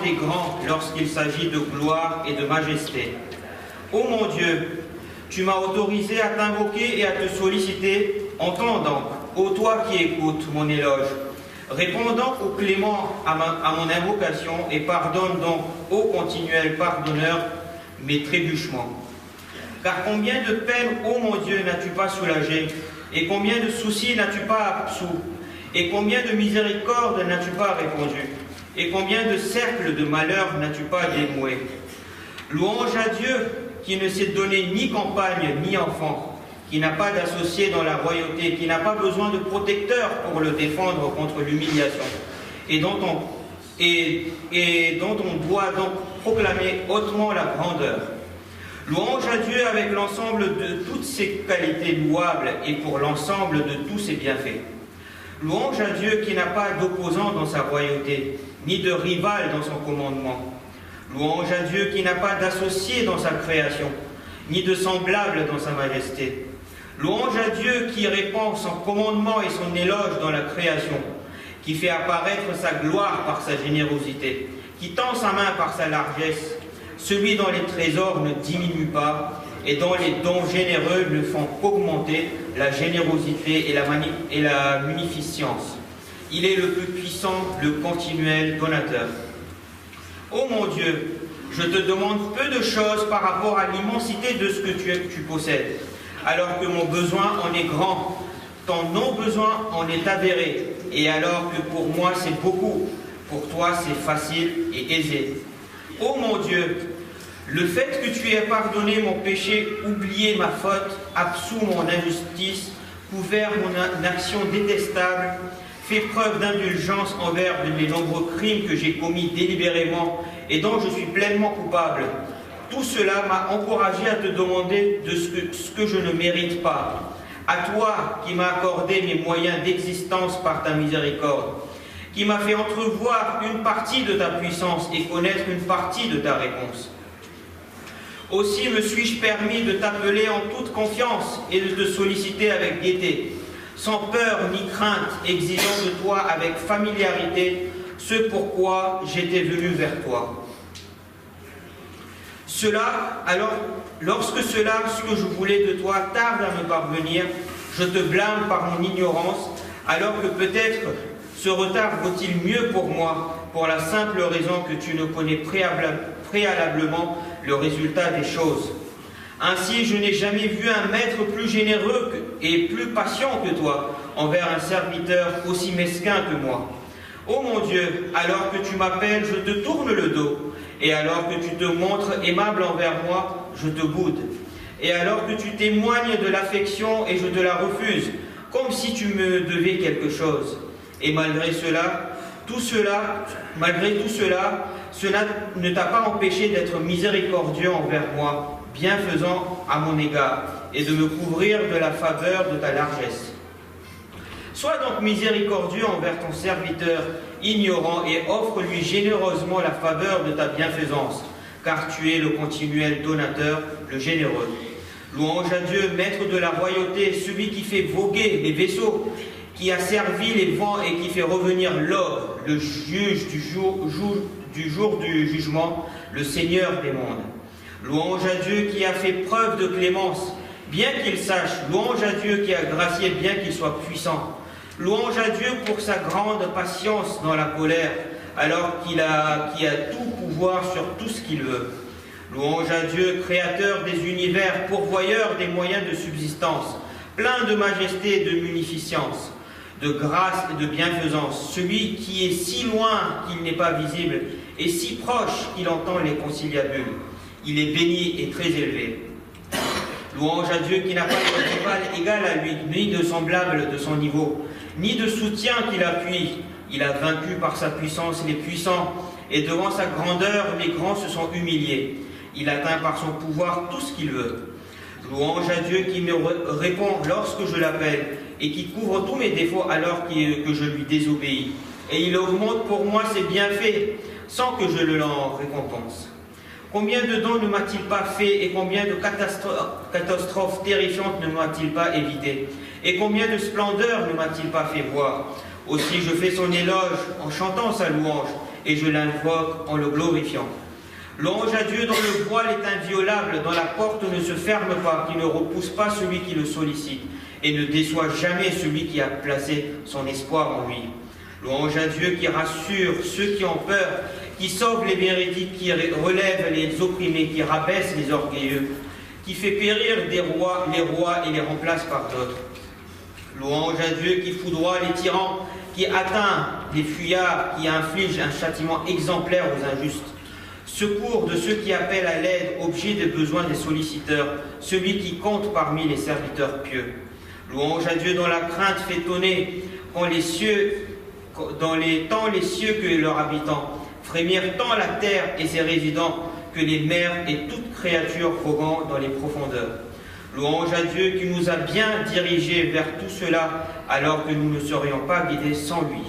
des grands lorsqu'il s'agit de gloire et de majesté. Ô mon Dieu, tu m'as autorisé à t'invoquer et à te solliciter. Entends donc, ô toi qui écoutes mon éloge. Réponds donc au clément à mon invocation et pardonne donc, ô continuel pardonneur, mes trébuchements. Car combien de peines, ô mon Dieu, n'as-tu pas soulagé, et combien de soucis n'as-tu pas absous, et combien de miséricorde n'as-tu pas répondu, et combien de cercles de malheur n'as-tu pas dénoué. Louange à Dieu qui ne s'est donné ni campagne ni enfant, qui n'a pas d'associé dans la royauté, qui n'a pas besoin de protecteur pour le défendre contre l'humiliation, et dont on doit donc proclamer hautement la grandeur. Louange à Dieu avec l'ensemble de toutes ses qualités louables et pour l'ensemble de tous ses bienfaits. Louange à Dieu qui n'a pas d'opposant dans sa royauté, ni de rival dans son commandement. Louange à Dieu qui n'a pas d'associé dans sa création, ni de semblable dans sa majesté. Louange à Dieu qui répand son commandement et son éloge dans la création, qui fait apparaître sa gloire par sa générosité, qui tend sa main par sa largesse, celui dont les trésors ne diminuent pas et dont les dons généreux ne font qu'augmenter la générosité et la munificence. Il est le plus puissant, le continuel donateur. Ô mon Dieu, je te demande peu de choses par rapport à l'immensité de ce que tu possèdes, alors que mon besoin en est grand, ton non-besoin en est avéré, et alors que pour moi c'est beaucoup, pour toi c'est facile et aisé. Ô mon Dieu, le fait que tu aies pardonné mon péché, oublié ma faute, absous mon injustice, couvert mon action détestable, fait preuve d'indulgence envers mes nombreux crimes que j'ai commis délibérément et dont je suis pleinement coupable. Tout cela m'a encouragé à te demander de ce que je ne mérite pas. À toi qui m'as accordé mes moyens d'existence par ta miséricorde, qui m'a fait entrevoir une partie de ta puissance et connaître une partie de ta réponse. Aussi me suis-je permis de t'appeler en toute confiance et de te solliciter avec gaieté, sans peur ni crainte, exigeant de toi avec familiarité ce pourquoi j'étais venu vers toi. Lorsque ce que je voulais de toi tarde à me parvenir, je te blâme par mon ignorance, alors que peut-être ce retard vaut-il mieux pour moi, pour la simple raison que tu ne connais préalablement le résultat des choses. Ainsi, je n'ai jamais vu un maître plus généreux et plus patient que toi envers un serviteur aussi mesquin que moi. Ô mon Dieu, alors que tu m'appelles, je te tourne le dos, et alors que tu te montres aimable envers moi, je te boude. Et alors que tu témoignes de l'affection et je te la refuse, comme si tu me devais quelque chose. Et malgré tout cela, cela ne t'a pas empêché d'être miséricordieux envers moi, bienfaisant à mon égard, et de me couvrir de la faveur de ta largesse. Sois donc miséricordieux envers ton serviteur, ignorant, et offre-lui généreusement la faveur de ta bienfaisance, car tu es le continuel donateur, le généreux. Louange à Dieu, maître de la royauté, celui qui fait voguer les vaisseaux, qui a servi les vents et qui fait revenir l'or, le juge du jour du jugement, le Seigneur des mondes. Louange à Dieu qui a fait preuve de clémence, bien qu'il sache. Louange à Dieu qui a gracié, bien qu'il soit puissant. Louange à Dieu pour sa grande patience dans la colère, alors qui a tout pouvoir sur tout ce qu'il veut. Louange à Dieu, créateur des univers, pourvoyeur des moyens de subsistance, plein de majesté et de munificence, de grâce et de bienfaisance, celui qui est si loin qu'il n'est pas visible et si proche qu'il entend les conciliabules. Il est béni et très élevé. Louange à Dieu qui n'a pas de rival égal à lui, ni de semblable de son niveau, ni de soutien qui l'appuie. Il a vaincu par sa puissance les puissants, et devant sa grandeur, les grands se sont humiliés. Il atteint par son pouvoir tout ce qu'il veut. Louange à Dieu qui me répond lorsque je l'appelle, et qui couvre tous mes défauts alors que je lui désobéis. Et il augmente pour moi ses bienfaits, sans que je le l'en récompense. Combien de dons ne m'a-t-il pas fait, et combien de catastrophes terrifiantes ne m'a-t-il pas évité, et combien de splendeurs ne m'a-t-il pas fait voir. Aussi je fais son éloge en chantant sa louange, et je l'invoque en le glorifiant. Louange à Dieu dont le voile est inviolable, dont la porte ne se ferme pas, qui ne repousse pas celui qui le sollicite, et ne déçoit jamais celui qui a placé son espoir en lui. Louange à Dieu qui rassure ceux qui ont peur, qui sauve les véridiques, qui relève les opprimés, qui rabaisse les orgueilleux, qui fait périr les rois et les remplace par d'autres. Louange à Dieu qui foudroie les tyrans, qui atteint les fuyards, qui inflige un châtiment exemplaire aux injustes. Secours de ceux qui appellent à l'aide, objet des besoins des solliciteurs, celui qui compte parmi les serviteurs pieux. Louange à Dieu dont la crainte fait tonner, quand les cieux, dans les temps les cieux que leurs habitants, frémir tant la terre et ses résidents que les mers et toute créature voguant dans les profondeurs. Louange à Dieu qui nous a bien dirigés vers tout cela alors que nous ne serions pas guidés sans lui.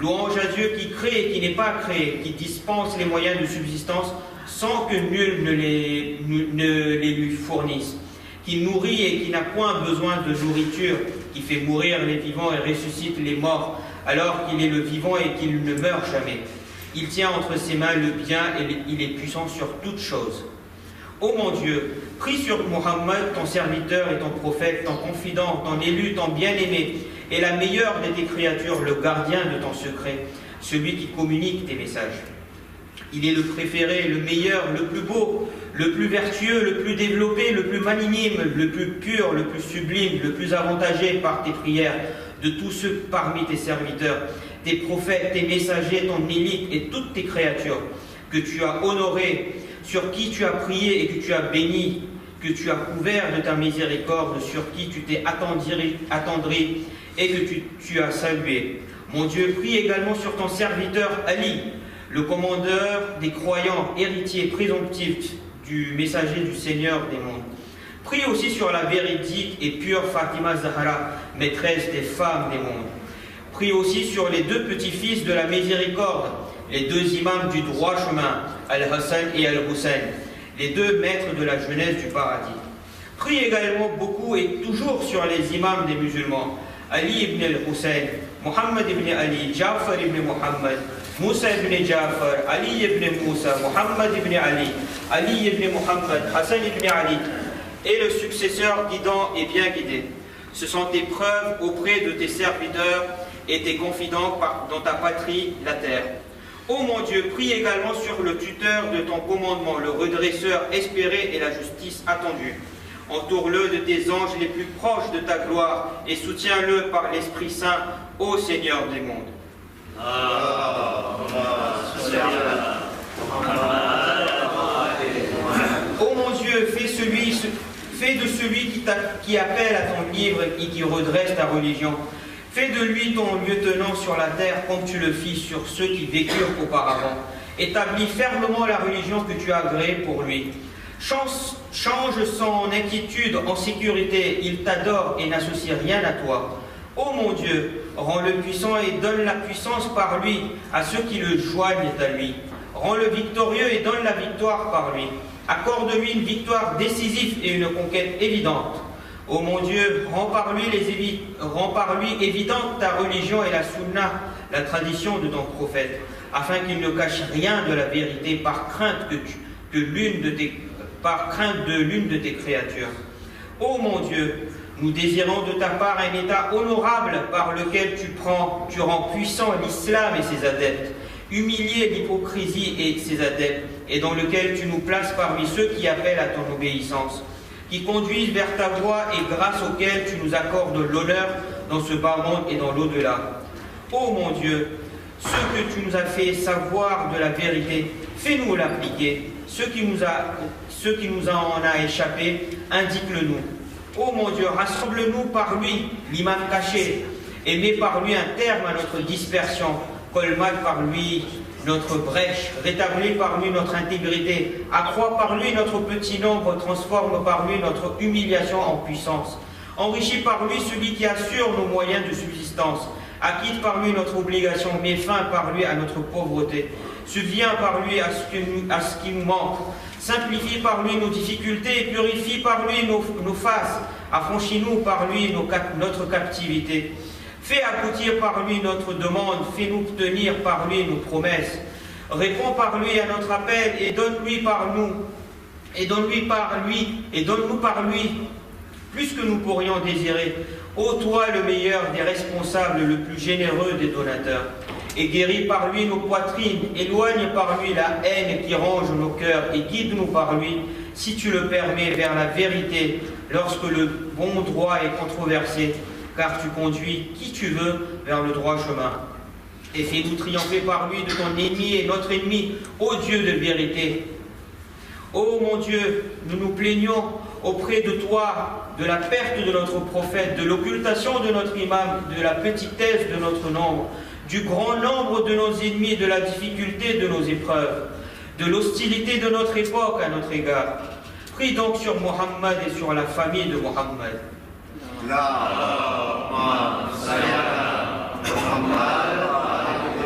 Louange à Dieu qui crée et qui n'est pas créé, qui dispense les moyens de subsistance sans que nul ne les lui fournisse, qui nourrit et qui n'a point besoin de nourriture, qui fait mourir les vivants et ressuscite les morts alors qu'il est le vivant et qu'il ne meurt jamais. Il tient entre ses mains le bien et il est puissant sur toutes choses. Ô mon Dieu, prie sur Mohammed, ton serviteur et ton prophète, ton confident, ton élu, ton bien-aimé, et la meilleure de tes créatures, le gardien de ton secret, celui qui communique tes messages. Il est le préféré, le meilleur, le plus beau, le plus vertueux, le plus développé, le plus magnanime, le plus pur, le plus sublime, le plus avantagé par tes prières de tous ceux parmi tes serviteurs, tes prophètes, tes messagers, ton élite et toutes tes créatures que tu as honorées, sur qui tu as prié et que tu as béni, que tu as couvert de ta miséricorde, sur qui tu t'es attendri et que tu as salué. Mon Dieu, prie également sur ton serviteur Ali, le commandeur des croyants, héritier présomptif du messager du Seigneur des mondes. Prie aussi sur la véridique et pure Fatima Zahra, maîtresse des femmes des mondes. Prie aussi sur les deux petits-fils de la miséricorde, les deux imams du droit chemin, Al-Hassan et Al-Hussein, les deux maîtres de la jeunesse du paradis. Prie également beaucoup et toujours sur les imams des musulmans, Ali ibn al-Hussein, Muhammad ibn Ali, Ja'far ibn Muhammad, Moussa ibn Ja'far, Ali ibn Moussa, Muhammad ibn Ali, Ali ibn Muhammad, Hassan ibn Ali, et le successeur guidant et bien guidé. Ce sont tes preuves auprès de tes serviteurs et tes confidents dans ta patrie, la terre. Ô mon Dieu, prie également sur le tuteur de ton commandement, le redresseur espéré et la justice attendue. Entoure-le de tes anges les plus proches de ta gloire et soutiens-le par l'Esprit Saint, ô Seigneur des mondes. Ô mon Dieu, fais de celui qui appelle à ton livre et qui redresse ta religion. Fais de lui ton lieutenant sur la terre comme tu le fis sur ceux qui vécurent auparavant. Établis fermement la religion que tu as agréée pour lui. Change son inquiétude en sécurité, il t'adore et n'associe rien à toi. Ô mon Dieu, rends-le puissant et donne la puissance par lui à ceux qui le joignent à lui. Rends-le victorieux et donne la victoire par lui. Accorde-lui une victoire décisive et une conquête évidente. Ô mon Dieu, rends par lui évidente ta religion et la sunna, la tradition de ton prophète, afin qu'il ne cache rien de la vérité par crainte de l'une de tes créatures. Ô mon Dieu, nous désirons de ta part un état honorable par lequel tu rends puissant l'islam et ses adeptes, humilier l'hypocrisie et ses adeptes, et dans lequel tu nous places parmi ceux qui appellent à ton obéissance, qui conduisent vers ta voie et grâce auquel tu nous accordes l'honneur dans ce bas monde et dans l'au-delà. Ô mon Dieu, ce que tu nous as fait savoir de la vérité, fais-nous l'appliquer. Ce qui nous en a échappé, indique-le-nous. Ô mon Dieu, rassemble-nous par lui, l'imam caché, et mets par lui un terme à notre dispersion, colmate par lui notre brèche, rétablis par lui notre intégrité, accroît par lui notre petit nombre, transforme par lui notre humiliation en puissance, enrichis par lui celui qui assure nos moyens de subsistance, acquitte par lui notre obligation, met fin par lui à notre pauvreté, subvient par lui à ce qui nous manque, simplifie par lui nos difficultés, purifie par lui nos faces, affranchis-nous par lui notre captivité. Fais aboutir par lui notre demande, fais-nous tenir par lui nos promesses. Réponds par lui à notre appel et donne-lui par nous, et donne-lui par lui, et donne-nous par lui, plus que nous pourrions désirer. Ô toi, le meilleur des responsables, le plus généreux des donateurs, et guéris par lui nos poitrines, éloigne par lui la haine qui ronge nos cœurs, et guide-nous par lui, si tu le permets, vers la vérité, lorsque le bon droit est controversé, car tu conduis qui tu veux vers le droit chemin. Et fais-nous triompher par lui de ton ennemi et notre ennemi, ô Dieu de vérité. Ô mon Dieu, nous nous plaignons auprès de toi de la perte de notre prophète, de l'occultation de notre imam, de la petitesse de notre nombre, du grand nombre de nos ennemis, de la difficulté de nos épreuves, de l'hostilité de notre époque à notre égard. Prie donc sur Mohammed et sur la famille de Mohammed.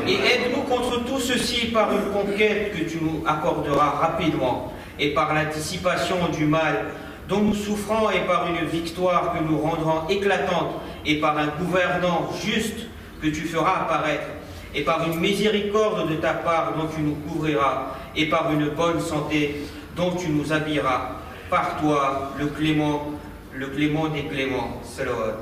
Et aide-nous contre tout ceci par une conquête que tu nous accorderas rapidement, et par la dissipation du mal dont nous souffrons, et par une victoire que nous rendrons éclatante, et par un gouvernant juste que tu feras apparaître, et par une miséricorde de ta part dont tu nous couvriras, et par une bonne santé dont tu nous habilleras, par toi, le clément des cléments. Salawat.